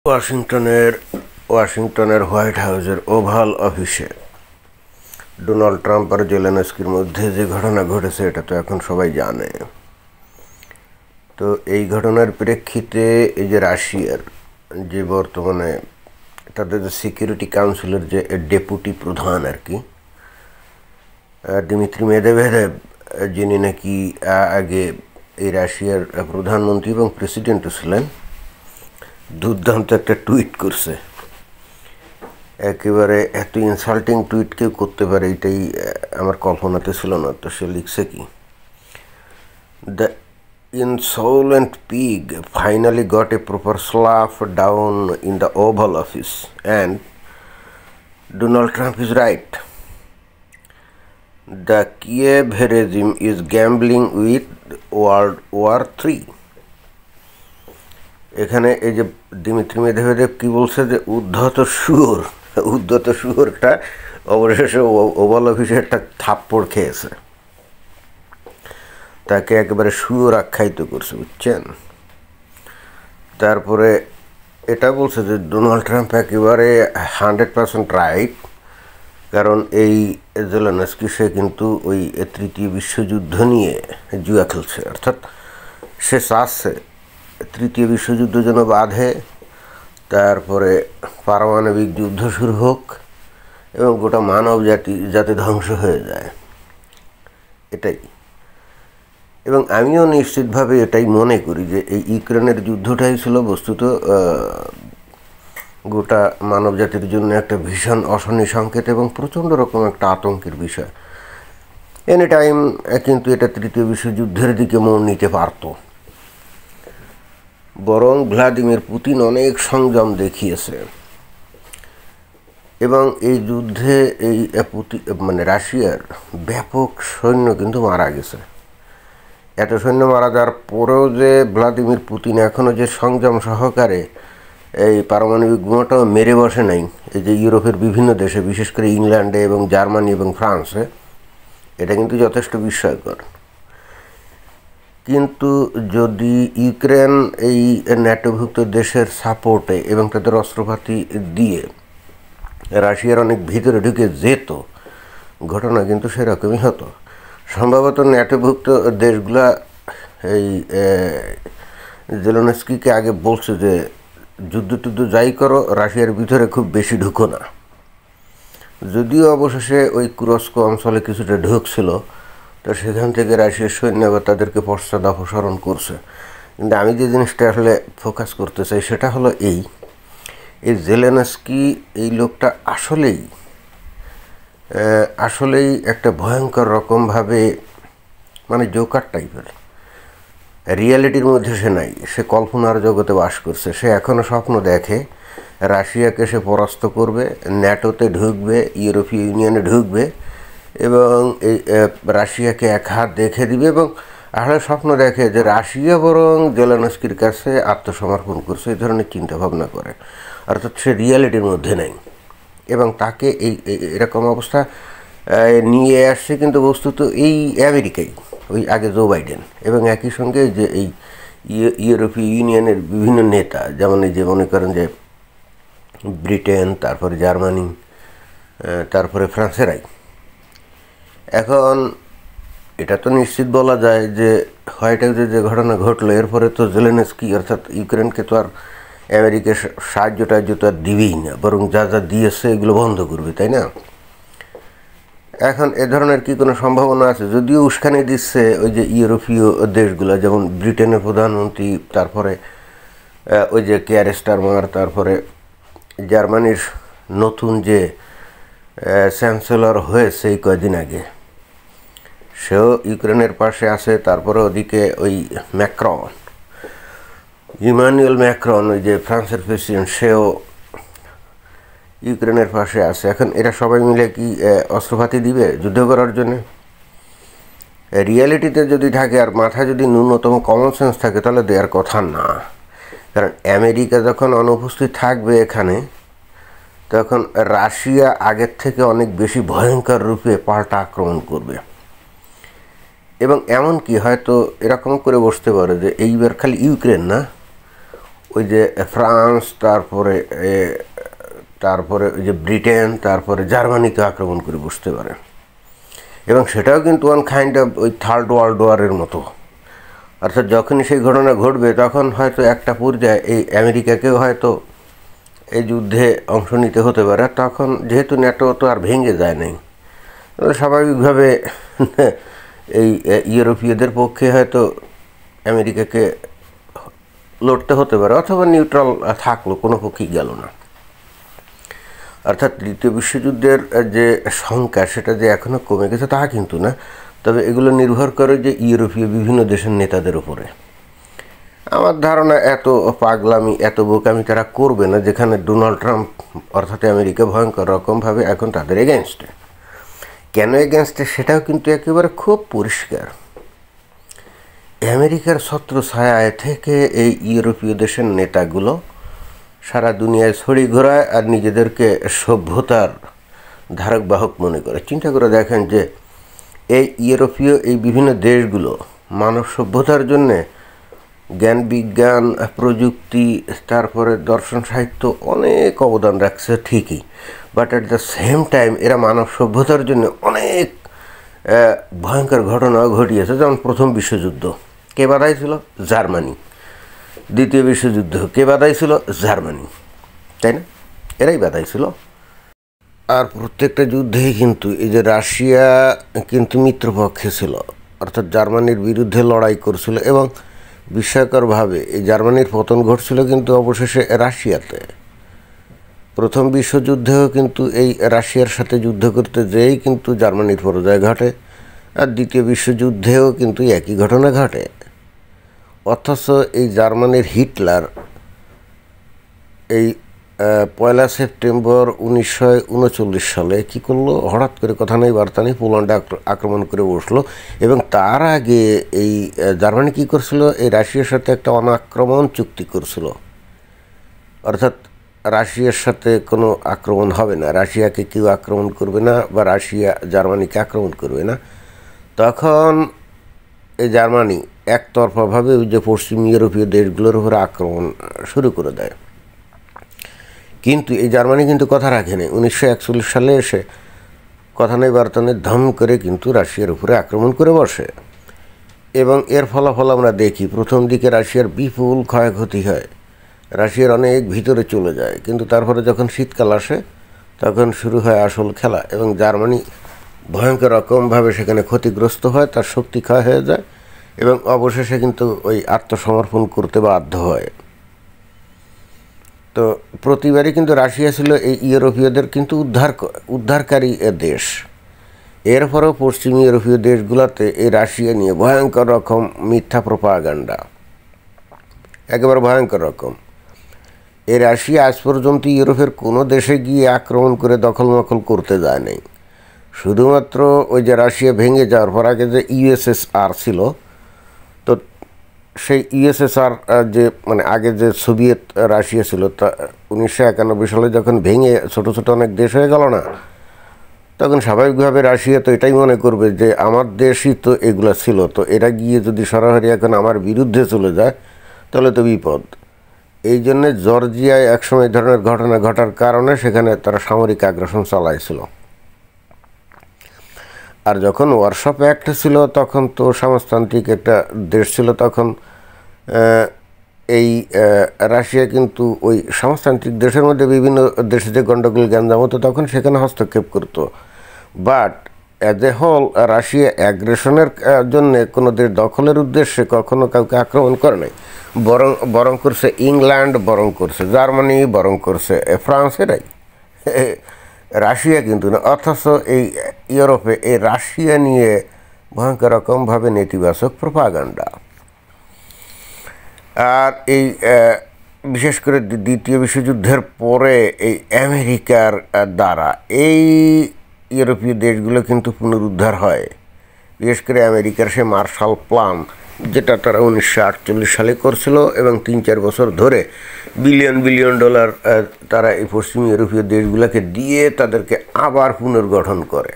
ওয়াশিংটনের হোয়াইট হাউসের ওভাল অফিসে ডোনাল্ড ট্রাম্প আর জেলেনস্কির মধ্যে যে ঘটনা ঘটেছে এটা তো এখন সবাই জানে। তো এই ঘটনার প্রেক্ষিতে এই যে রাশিয়ার যে বর্তমানে তাদের যে সিকিউরিটি কাউন্সিলের যে ডেপুটি প্রধান আর কি, দিমিত্রি মেদভেদেভ, যিনি নাকি আগে এই রাশিয়ার প্রধানমন্ত্রী এবং প্রেসিডেন্টও ছিলেন, দুর্দান্ত একটা টুইট করছে। একেবারে এত ইনসাল্টিং টুইট কেউ করতে পারে এটাই আমার কল্পনাতে ছিল না। তো সে লিখছে কি, the insolent pig finally got a proper slap down in the Oval Office and Donald Trump is right. The Kiev regime is gambling with World War III. এখানে এই যে দিমিত্রি মেদভেদেভ কি বলছে যে উদ্ধত শুয়োরটা অবশেষে ওভাল অফিসে একটা থাপ্পড় খেয়েছে, তাকে একেবারে শুয়োর আখ্যায়িত করছে, বুঝছেন। তারপরে এটা বলছে যে ডোনাল্ড ট্রাম্প একেবারে 100% রাইট, কারণ এই জেলেনস্কি সে কিন্তু ওই তৃতীয় বিশ্বযুদ্ধ নিয়ে জুয়া খেলছে। অর্থাৎ সে চাচ্ছে তৃতীয় বিশ্বযুদ্ধ যেন বাধে, তারপরে পারমাণবিক যুদ্ধ শুরু হোক এবং গোটা মানব জাতি যাতে ধ্বংস হয়ে যায়, এটাই। এবং আমিও নিশ্চিতভাবে এটাই মনে করি যে এই ইউক্রেনের যুদ্ধটাই ছিল বস্তুত গোটা মানব জাতির জন্য একটা ভীষণ অশনি সংকেত এবং প্রচণ্ড রকম একটা আতঙ্কের বিষয়। এনি টাইম কিন্তু এটা তৃতীয় বিশ্বযুদ্ধের দিকে মন নিতে পারত। বরং ভ্লাদিমির পুতিন অনেক সংযম দেখিয়েছে এবং এই যুদ্ধে এই রাশিয়ার ব্যাপক সৈন্য কিন্তু মারা গেছে। এত সৈন্য মারা যাওয়ার পরেও যে ভ্লাদিমির পুতিন এখনও যে সংযম সহকারে এই পারমাণবিক বোমাটাও মেরে বসে নাই, এই যে ইউরোপের বিভিন্ন দেশে, বিশেষ করে ইংল্যান্ডে এবং জার্মানি এবং ফ্রান্সে, এটা কিন্তু যথেষ্ট বিস্ময়কর। কিন্তু যদি ইউক্রেন এই ন্যাটোভুক্ত দেশের সাপোর্টে এবং তাদের অস্ত্রপাতি দিয়ে রাশিয়ার অনেক ভিতরে ঢুকে যেত, ঘটনা কিন্তু সেরকমই হতো। সম্ভবত ন্যাটোভুক্ত দেশগুলা এই জেলেনস্কিকে আগে বলছে যে যুদ্ধ যাই করো, রাশিয়ার ভিতরে খুব বেশি ঢুকো না। যদিও অবশেষে ওই কুরস্ক অঞ্চলে কিছুটা ঢুকছিল, তো সেখান থেকে রাশিয়ার সৈন্য আবার তাদেরকে পশ্চাদপসরণ করছে। কিন্তু আমি যে জিনিসটা আসলে ফোকাস করতে চাই সেটা হলো এই জেলেনস্কি, এই লোকটা আসলেই একটা ভয়ঙ্কর রকমভাবে জোকার টাইপের। রিয়ালিটির মধ্যে সে নাই, সে কল্পনার জগতে বাস করছে। সে এখনও স্বপ্ন দেখে রাশিয়াকে সে পরাস্ত করবে, ন্যাটোতে ঢুকবে, ইউরোপীয় ইউনিয়নে ঢুকবে এবং এই রাশিয়াকে এক হাত দেখে দিবে। এবং আসলে স্বপ্ন দেখে যে রাশিয়া বরং জেলেনস্কির কাছে আত্মসমর্পণ করছে, এই ধরনের চিন্তাভাবনা করে। অর্থাৎ সে রিয়ালিটির মধ্যে নেই এবং তাকে এরকম অবস্থা নিয়ে আসছে কিন্তু বস্তুত এই আমেরিকাই, ওই আগে জো বাইডেন এবং একই সঙ্গে যে এই ইউরোপীয় ইউনিয়নের বিভিন্ন নেতা, যেমন এই যে মনে করেন যে ব্রিটেন, তারপরে জার্মানি, তারপরে ফ্রান্সেরাই। এখন এটা তো নিশ্চিত বলা যায় যে হোয়াইট হাউসে যে ঘটনা ঘটলো এরপরে তো জেলেনস্কি অর্থাৎ ইউক্রেনকে তো আর আমেরিকা সাহায্য টাহায্য তো আর দিবেই না, বরং যা দিয়েছে এগুলো বন্ধ করবে, তাই না? এখন এ ধরনের কি কোনো সম্ভাবনা আছে? যদিও উস্কানি দিচ্ছে ওই যে ইউরোপীয় দেশগুলো, যেমন ব্রিটেনের প্রধানমন্ত্রী, তারপরে ওই যে কেয়ার স্টারমার, তারপরে জার্মানির নতুন যে চ্যান্সেলর হয়েছে এই কয়দিন আগে, সেও ইউক্রেনের পাশে আছে। তারপরে ওদিকে ওই ইমানুয়েল ম্যাক্রন, ওই যে ফ্রান্সের প্রেসিডেন্ট, সেও ইউক্রেনের পাশে আছে। এখন এরা সবাই মিলে কি অস্ত্রপাতি দিবে যুদ্ধ করার জন্য? রিয়ালিটিতে যদি থাকে আর মাথায় যদি ন্যূনতম কমন সেন্স থাকে তাহলে দেওয়ার কথা না। কারণ আমেরিকা যখন অনুপস্থিত থাকবে এখানে, তখন রাশিয়া আগের থেকে অনেক বেশি ভয়ঙ্কর রূপে পাল্টা আক্রমণ করবে। এবং এমনকি হয়তো এরকম করে বসতে পারে যে এইবার খালি ইউক্রেন না, ওই যে ফ্রান্স, তারপরে তারপরে ওই যে ব্রিটেন, তারপরে জার্মানিকে আক্রমণ করে বসতে পারে। এবং সেটাও কিন্তু ওয়ান কাইন্ড অফ ওই থার্ড ওয়ার্ল্ড ওয়ারের মতো। অর্থাৎ যখনই সেই ঘটনা ঘটবে তখন হয়তো একটা পর্যায়ে এই আমেরিকাকেও হয়তো এই যুদ্ধে অংশ নিতে হতে পারে। তখন যেহেতু ন্যাটো তো আর ভেঙে যায় নাই, স্বাভাবিকভাবে এই ইউরোপীয়দের পক্ষে হয়তো আমেরিকাকে লড়তে হতে পারে, অথবা নিউট্রাল থাকলো, কোনো পক্ষেই গেল না। অর্থাৎ দ্বিতীয় বিশ্বযুদ্ধের যে সংখ্যা সেটা যে এখনও কমে গেছে তা কিন্তু না, তবে এগুলো নির্ভর করে যে ইউরোপীয় বিভিন্ন দেশের নেতাদের উপরে। আমার ধারণা এত পাগলামি, এত বোকামি তারা করবে না, যেখানে ডোনাল্ড ট্রাম্প অর্থাৎ আমেরিকা ভয়ঙ্কর রকমভাবে এখন তাদের এগেনস্টে। কেন এগেনস্টে সেটাও কিন্তু একেবারে খুব পরিষ্কার। আমেরিকার ছত্র ছায়ায় থেকে এই ইউরোপীয় দেশের নেতাগুলো সারা দুনিয়ায় ছড়ি ঘোরায় আর নিজেদেরকে সভ্যতার ধারক বাহক মনে করে। চিন্তা করে দেখেন যে এই ইউরোপীয় এই বিভিন্ন দেশগুলো মানব সভ্যতার জন্যে জ্ঞান বিজ্ঞান, প্রযুক্তি, তারপরে দর্শন সাহিত্য অনেক অবদান রাখছে ঠিকই, but at the same time এরা মানব সভ্যতার জন্য অনেক ভয়ঙ্কর ঘটনাও ঘটিয়েছে। যেমন প্রথম বিশ্বযুদ্ধ কে বাধাইছিল? জার্মানি। দ্বিতীয় বিশ্বযুদ্ধ কে বাধাইছিল? জার্মানি, তাই না? এরাই বাধাইছিল। আর প্রত্যেকটা যুদ্ধেই কিন্তু এই যে রাশিয়া কিন্তু মিত্রপক্ষে ছিল, অর্থাৎ জার্মানির বিরুদ্ধে লড়াই করছিল। এবং বিস্ময়করভাবে এই জার্মানির পতন ঘটছিল কিন্তু অবশেষে রাশিয়াতে। প্রথম বিশ্বযুদ্ধেও কিন্তু এই রাশিয়ার সাথে যুদ্ধ করতে যেয়েই কিন্তু জার্মানির পরাজয় ঘটে, আর দ্বিতীয় বিশ্বযুদ্ধেও কিন্তু একই ঘটনা ঘটে। অথচ এই জার্মানির হিটলার এই 1 সেপ্টেম্বর 1939 সালে কী করলো? হঠাৎ করে কথা নেই বার্তা নেই পোল্যান্ডে আক্রমণ করে বসলো। এবং তার আগে এই জার্মানি কী করছিল? এই রাশিয়ার সাথে একটা অনাক্রমণ চুক্তি করছিল, অর্থাৎ রাশিয়ার সাথে কোনো আক্রমণ হবে না, রাশিয়াকে কেউ আক্রমণ করবে না, বা রাশিয়া জার্মানিকে আক্রমণ করবে না। তখন এই জার্মানি একতরফাভাবে ওই যে পশ্চিম ইউরোপীয় দেশগুলোর উপরে আক্রমণ শুরু করে দেয়। কিন্তু এই জার্মানি কিন্তু কথা রাখেনি। 1941 সালে এসে কথা নেই বার্তা নেই ধম করে কিন্তু রাশিয়ার উপরে আক্রমণ করে বসে। এবং এর ফলাফল আমরা দেখি, প্রথম দিকে রাশিয়ার বিপুল ক্ষয়ক্ষতি হয়, রাশিয়ার অনেক ভিতরে চলে যায়। কিন্তু তারপরে যখন শীতকাল আসে তখন শুরু হয় আসল খেলা, এবং জার্মানি ভয়ঙ্কর রকমভাবে সেখানে ক্ষতিগ্রস্ত হয়, তার শক্তি ক্ষয় হয়ে যায়, এবং অবশেষে কিন্তু ওই আত্মসমর্পণ করতে বাধ্য হয়। তো প্রতিবারই কিন্তু রাশিয়া ছিল এই ইউরোপীয়দের কিন্তু উদ্ধারকারী দেশ। এরপরেও পশ্চিম ইউরোপীয় দেশগুলোতে এই রাশিয়া নিয়ে ভয়ঙ্কর রকম মিথ্যা প্রোপাগান্ডা, একেবারে ভয়ঙ্কর রকম। এই রাশিয়া আজ পর্যন্ত ইউরোপের কোনো দেশে গিয়ে আক্রমণ করে দখলমখল করতে যায় নাই। শুধুমাত্র ওই যে রাশিয়া ভেঙে যাওয়ার পর আগে যে ইউএসএসআর ছিল, তো সেই ইউএসএসআর যে মানে আগে যে সোভিয়েত রাশিয়া ছিল, তা 1991 সালে যখন ভেঙে ছোটো ছোটো অনেক দেশ হয়ে গেল না, তখন স্বাভাবিকভাবে রাশিয়া তো এটাই মনে করবে যে আমার দেশই তো এগুলো ছিল, তো এরা গিয়ে যদি সরাসরি এখন আমার বিরুদ্ধে চলে যায় তাহলে তো বিপদ। এই জন্যে জর্জিয়ায় একসময় এই ধরনের ঘটনা ঘটার কারণে সেখানে তারা সামরিক আগ্রাসন চালাইছিল। আর যখন ওয়ারশো প্যাক্ট ছিল তখন তো সমাজতান্ত্রিক একটা দেশ ছিল, তখন এই রাশিয়া কিন্তু ওই সমাজতান্ত্রিক দেশের মধ্যে বিভিন্ন দেশে যে গণ্ডগোল গ্যাঞ্জাম হতো তখন সেখানে হস্তক্ষেপ করত। But as a whole Russia অ্যাগ্রেশনের জন্য কোনো দেশ দখলের উদ্দেশ্যে কখনো কাউকে আক্রমণ করে নাই, বরং করছে ইংল্যান্ড, বরং করছে জার্মানি, বরং করছে ফ্রান্স, এরাই, রাশিয়া কিন্তু না। অথচ এই ইউরোপে এই রাশিয়া নিয়ে ভয়ঙ্কর রকমভাবে নেতিবাচক প্রোপাগান্ডা। আর এই বিশেষ করে দ্বিতীয় বিশ্বযুদ্ধের পরে এই আমেরিকার দ্বারা এই ইউরোপীয় দেশগুলো কিন্তু পুনরুদ্ধার হয়। বিশেষ করে আমেরিকার সে মার্শাল প্ল্যান, যেটা তারা 1948 সালে করছিল, এবং 3-4 বছর ধরে বিলিয়ন বিলিয়ন ডলার তারা এই পশ্চিম ইউরোপীয় দেশগুলোকে দিয়ে তাদেরকে আবার পুনর্গঠন করে।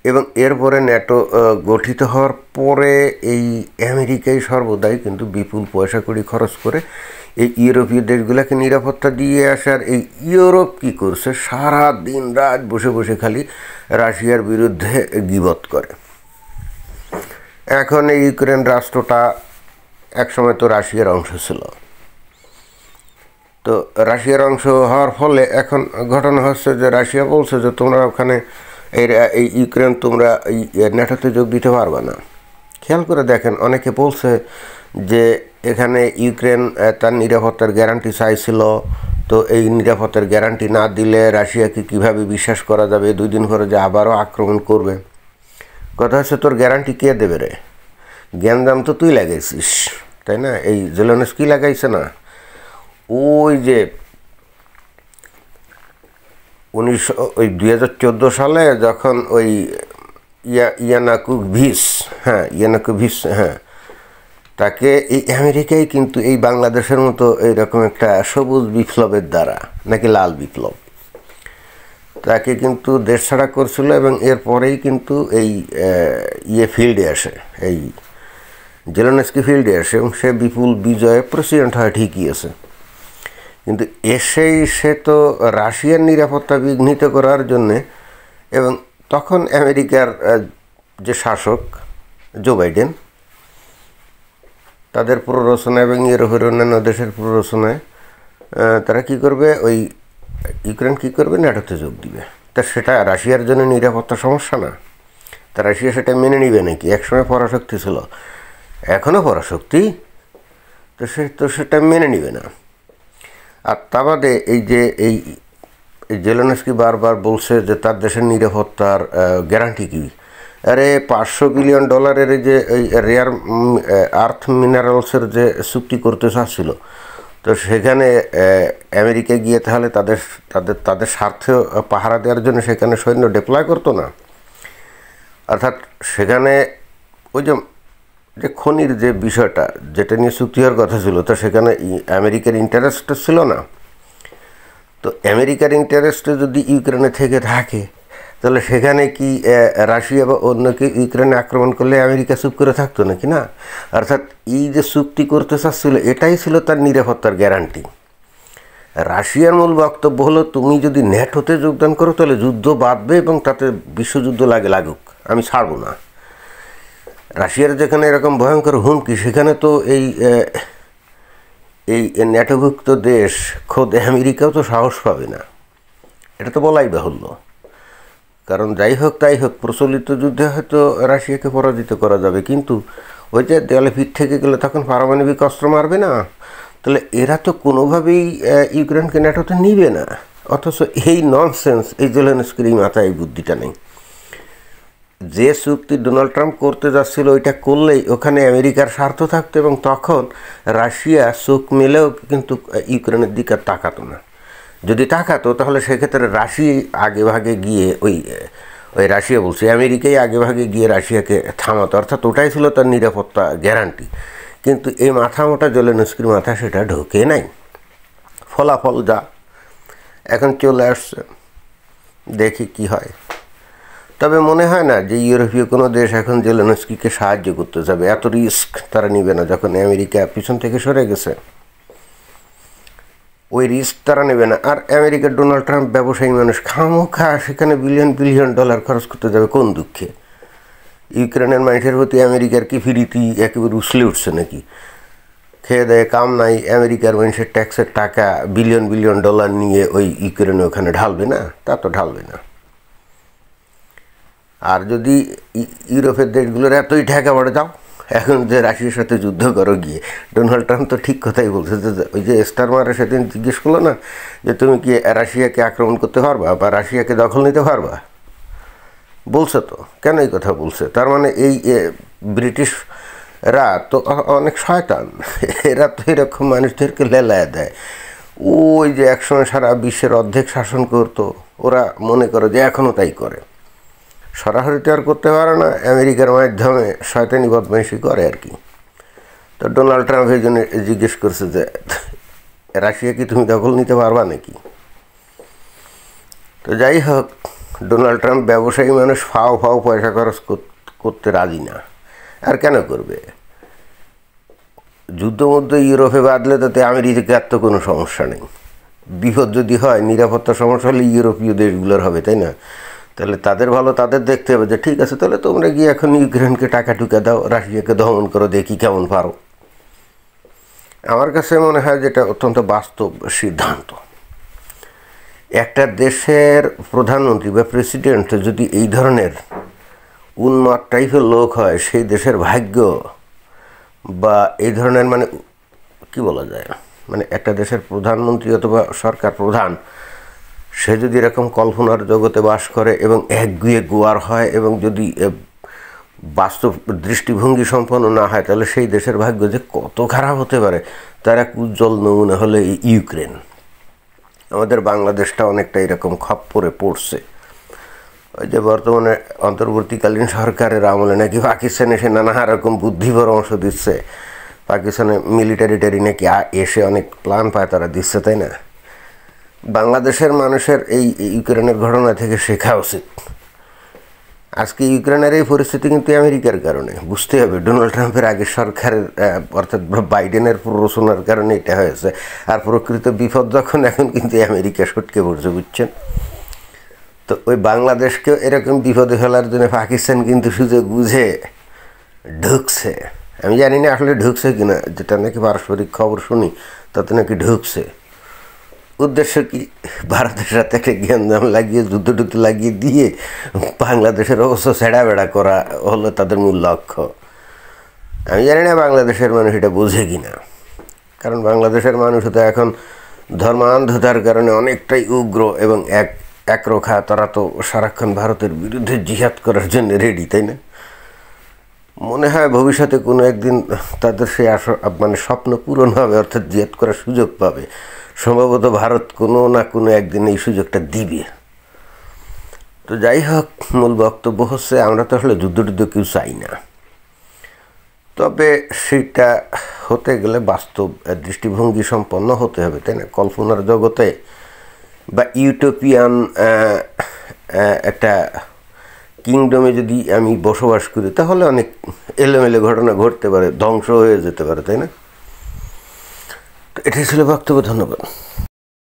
এবং এরপরে ন্যাটো গঠিত হওয়ার পরে এই আমেরিকাই সর্বদাই কিন্তু বিপুল পয়সা কড়ি খরচ করে এই ইউরোপীয় দেশগুলোকে নিরাপত্তা দিয়ে আসার। এই ইউরোপ কী করছে, সারা দিন রাত বসে বসে খালি রাশিয়ার বিরুদ্ধে গীবত করে। এখন এই ইউক্রেন রাষ্ট্রটা একসময় তো রাশিয়ার অংশ ছিল, তো রাশিয়ার অংশ হওয়ার ফলে এখন ঘটনা হচ্ছে যে রাশিয়া বলছে যে তোমরা ওখানে এই ইউক্রেন তোমরা এই ন্যাটোতে যোগ দিতে পারবে না। খেয়াল করে দেখেন, অনেকে বলছে যে এখানে ইউক্রেন তার নিরাপত্তার গ্যারান্টি চাইছিল, তো এই নিরাপত্তার গ্যারান্টি না দিলে রাশিয়াকে কিভাবে বিশ্বাস করা যাবে 2 দিন পরে যে আবারও আক্রমণ করবে। কথা হচ্ছে তোর গ্যারান্টি কে দেবে রে? জ্ঞানদাম তো তুই লাগাইছিস, তাই না? এই জেলেনস্কি লাগাইছে না? ওই যে 2014 সালে যখন ওই ইয়ানুকোভিচ তাকে এই আমেরিকায় কিন্তু এই বাংলাদেশের মতো এইরকম একটা সবুজ বিপ্লবের দ্বারা নাকি লাল বিপ্লব, তাকে কিন্তু দেশ ছাড়া করছিল। এবং এরপরেই কিন্তু এই ফিল্ডে আসে, এই জেলেনস্কি ফিল্ডে আসে এবং সে বিপুল বিজয়ে প্রেসিডেন্ট হয়, ঠিকই আছে। কিন্তু এসেই সে তো রাশিয়ার নিরাপত্তা বিঘ্নিত করার জন্যে, এবং তখন আমেরিকার যে শাসক জো বাইডেন, তাদের প্ররোচনা এবং ইউরোপের অন্যান্য দেশের প্ররোচনায় তারা কী করবে, ওই ইউক্রেন কী করবে, ন্যাটোতে যোগ দিবে। তা সেটা রাশিয়ার জন্য নিরাপত্তা সমস্যা না? তা রাশিয়া সেটা মেনে নিবে নাকি? একসময় পরাশক্তি ছিল, এখনও পরাশক্তি, তো সেটা মেনে নিবে না। আর তা বাদে এই যে এই জেলেনস্কি বারবার বলছে যে তার দেশের নিরাপত্তার গ্যারান্টি কী? আরে $500 বিলিয়ন এই যে এই রেয়ার আর্থ মিনারেলসের যে চুক্তি করতে চাচ্ছিল, তো সেখানে আমেরিকা গিয়ে তাহলে তাদের স্বার্থ পাহারা দেওয়ার জন্য সেখানে সৈন্য ডিপ্লয় করতো না? অর্থাৎ সেখানে ওই যে খনির যে বিষয়টা যেটা নিয়ে চুক্তি হওয়ার কথা ছিল, তো সেখানে আমেরিকার ইন্টারেস্ট ছিল না। তো আমেরিকার ইন্টারেস্টে যদি ইউক্রেনে থেকে থাকে, তাহলে সেখানে কি রাশিয়া বা অন্য কেউ ইউক্রেনে আক্রমণ করলে আমেরিকা চুপ করে থাকতো নাকি? না। অর্থাৎ এই যে চুক্তি করতে চাচ্ছিল, এটাই ছিল তার নিরাপত্তার গ্যারান্টি। রাশিয়ার মূল বক্তব্য হলো, তুমি যদি ন্যাটোতে যোগদান করো তাহলে যুদ্ধ বাঁধবে এবং তাতে বিশ্বযুদ্ধ লাগুক, আমি ছাড়ব না। রাশিয়ার যেখানে এরকম ভয়ঙ্কর হুমকি, সেখানে তো এই ন্যাটোভুক্ত দেশ খোদ আমেরিকাও তো সাহস পাবে না, এটা তো বলাই বাহুল্য। কারণ যাই হোক তাই হোক, প্রচলিত যুদ্ধে হয়তো রাশিয়াকে পরাজিত করা যাবে, কিন্তু ওই যে দেয়ালে পিঠ থেকে গেলে তখন পারমাণবিক অস্ত্র মারবে না, তাহলে এরা তো কোনোভাবেই ইউক্রেনকে ন্যাটোতে নিবে না। অথচ এই ননসেন্স, এই জেলেনস্কির মাথায় এই বুদ্ধিটা নেই। যে চুক্তি ডোনাল্ড ট্রাম্প করতে যাচ্ছিল, ওইটা করলেই ওখানে আমেরিকার স্বার্থ থাকতো, এবং তখন রাশিয়া চোখ মেলেও কিন্তু ইউক্রেনের দিকে তাকাতো না। যদি তাকাতো তাহলে সেক্ষেত্রে আগে ভাগে গিয়ে ওই রাশিয়া বলছে আমেরিকাই আগে ভাগে গিয়ে রাশিয়াকে থামাতো, অর্থাৎ ওটাই ছিল তার নিরাপত্তা গ্যারান্টি। কিন্তু এই মাথা মোটা জেলেনস্কির মাথা সেটা ঢোকে নাই। ফলাফল যা এখন চলে আসছে, দেখি কি হয়। তবে মনে হয় না যে ইউরোপীয় কোনো দেশ এখন জেলেনস্কিকে সাহায্য করতে যাবে, এত রিস্ক তারা নিবে না। যখন আমেরিকা পিছন থেকে সরে গেছে, ওই রিস্ক তারা নেবে না। আর আমেরিকার ডোনাল্ড ট্রাম্প ব্যবসায়ী মানুষ, খামোখা সেখানে বিলিয়ন বিলিয়ন ডলার খরচ করতে যাবে কোন দুঃখে? ইউক্রেনের মানুষের প্রতি আমেরিকার কি ফিরিতি একেবারে উছলে উঠছে নাকি? খেয়ে দেয় কাম নাই, আমেরিকার মানুষের ট্যাক্সের টাকা বিলিয়ন বিলিয়ন ডলার নিয়ে ওই ইউক্রেনে ওখানে ঢালবে না? তা তো ঢালবে না। আর যদি ইউরোপের দেশগুলোর এতই ঠেকা পড়ে, যাও এখন যে রাশিয়ার সাথে যুদ্ধ করো গিয়ে। ডোনাল্ড ট্রাম্প তো ঠিক কথাই বলছে, যে ওই যে স্টারমারে সেদিন জিজ্ঞেস করলো না যে তুমি কি রাশিয়াকে আক্রমণ করতে পারবা বা রাশিয়াকে দখল নিতে পারবা? বলছে তো। কেন এই কথা বলছে? তার মানে এই ব্রিটিশরা তো অনেক শয়তান, এরা তো এরকম মানুষদেরকে লেলায় দেয়। ওই যে একসময় সারা বিশ্বের অর্ধেক শাসন করতো, ওরা মনে করে যে এখনও তাই করে। সরাসরি তো আর করতে পারে না, আমেরিকার মাধ্যমে শয়তানি বদমাইশি করে আর কি। তো ডোনাল্ড ট্রাম্প এই জন্য জিজ্ঞেস করছে যে রাশিয়া কি তুমি দখল নিতে পারবা নাকি? তো যাই হোক, ডোনাল্ড ট্রাম্প ব্যবসায়ী মানুষ, ফাও ফাও পয়সা খরচ করতে রাজি না। আর কেন করবে? যুদ্ধমুদ্ধ ইউরোপে বাঁধলে তাতে আমেরিকার তো কোনো সমস্যা নেই। বিপদ যদি হয়, নিরাপত্তা সমস্যা হলে ইউরোপীয় দেশগুলোর হবে, তাই না? তাহলে তাদের ভালো তাদের দেখতে হবে যে ঠিক আছে, তাহলে তোমরা গিয়ে এখন ইউক্রেনকে টাকা টুকা দাও, রাশিয়াকে দমন করো, দেখি কেমন পারো। আমার কাছে মনে হয় যেটা অত্যন্ত বাস্তব সিদ্ধান্ত। একটা দেশের প্রধানমন্ত্রী বা প্রেসিডেন্ট যদি এই ধরনের উন্মাদ টাইপের লোক হয়, সেই দেশের ভাগ্য বা এই ধরনের মানে কি বলা যায়, মানে একটা দেশের প্রধানমন্ত্রী অথবা সরকার প্রধান, সে যদি এরকম কল্পনার জগতে বাস করে এবং একগুয়ে গোয়ার হয় এবং যদি বাস্তব দৃষ্টিভঙ্গি সম্পন্ন না হয়, তাহলে সেই দেশের ভাগ্য যে কত খারাপ হতে পারে তার এক উজ্জ্বল নমুনা হলো ইউক্রেন। আমাদের বাংলাদেশটা অনেকটা এরকম খপ্পরে পড়ছে। ওই যে বর্তমানে অন্তর্বর্তীকালীন সরকারের আমলে নাকি পাকিস্তানে এসে নানা রকম বুদ্ধি পরামর্শ দিচ্ছে, পাকিস্তানে মিলিটারি নাকি এসে অনেক প্ল্যান পায় তারা দিচ্ছে, তাই না? বাংলাদেশের মানুষের এই ইউক্রেনের ঘটনা থেকে শেখা উচিত। আজকে ইউক্রেনের এই পরিস্থিতি কিন্তু আমেরিকার কারণে, বুঝতে হবে। ডোনাল্ড ট্রাম্পের আগের সরকারের অর্থাৎ বাইডেনের প্ররোচনার কারণে এটা হয়েছে। আর প্রকৃত বিপদ যখন, এখন কিন্তু আমেরিকা সটকে পড়ছে, বুঝছেন? তো ওই বাংলাদেশকেও এরকম বিপদে ফেলার জন্য পাকিস্তান কিন্তু সুযোগ বুঝে ঢুকছে। আমি জানি না আসলে ঢুকছে কিনা, যেটা নাকি পারস্পরিক খবর শুনি তাতে নাকি ঢুকছে। উদ্দেশ্য কি? ভারতের সাথে একটা জ্ঞানজাম লাগিয়ে, যুদ্ধ লাগিয়ে দিয়ে বাংলাদেশের অবস্থা ছেঁড়া বেড়া করা হলো তাদের মূল লক্ষ্য। আমি জানি না বাংলাদেশের মানুষ এটা বোঝে কি না, কারণ বাংলাদেশের মানুষ তো এখন ধর্মান্ধতার কারণে অনেকটাই উগ্র এবং একরোখা। তারা তো সারাক্ষণ ভারতের বিরুদ্ধে জিহাদ করার জন্য রেডি, তাই না? মনে হয় ভবিষ্যতে কোনো একদিন তাদের সেই মানে স্বপ্ন পূরণ হবে, অর্থাৎ জিহাদ করার সুযোগ পাবে। সম্ভবত ভারত কোনো না কোনো একদিন এই সুযোগটা দিবে। তো যাই হোক, মূল বক্তব্য হচ্ছে আমরা তো আসলে যুদ্ধ কেউ চাই না, তবে সেটা হতে গেলে বাস্তব দৃষ্টিভঙ্গি সম্পন্ন হতে হবে, তাই না? কল্পনার জগতে বা ইউটোপিয়ান একটা কিংডমে যদি আমি বসবাস করি, তাহলে অনেক এলোমেলো ঘটনা ঘটতে পারে, ধ্বংস হয়ে যেতে পারে, তাই না? তো এটাই ছিল বক্তব্য। ধন্যবাদ।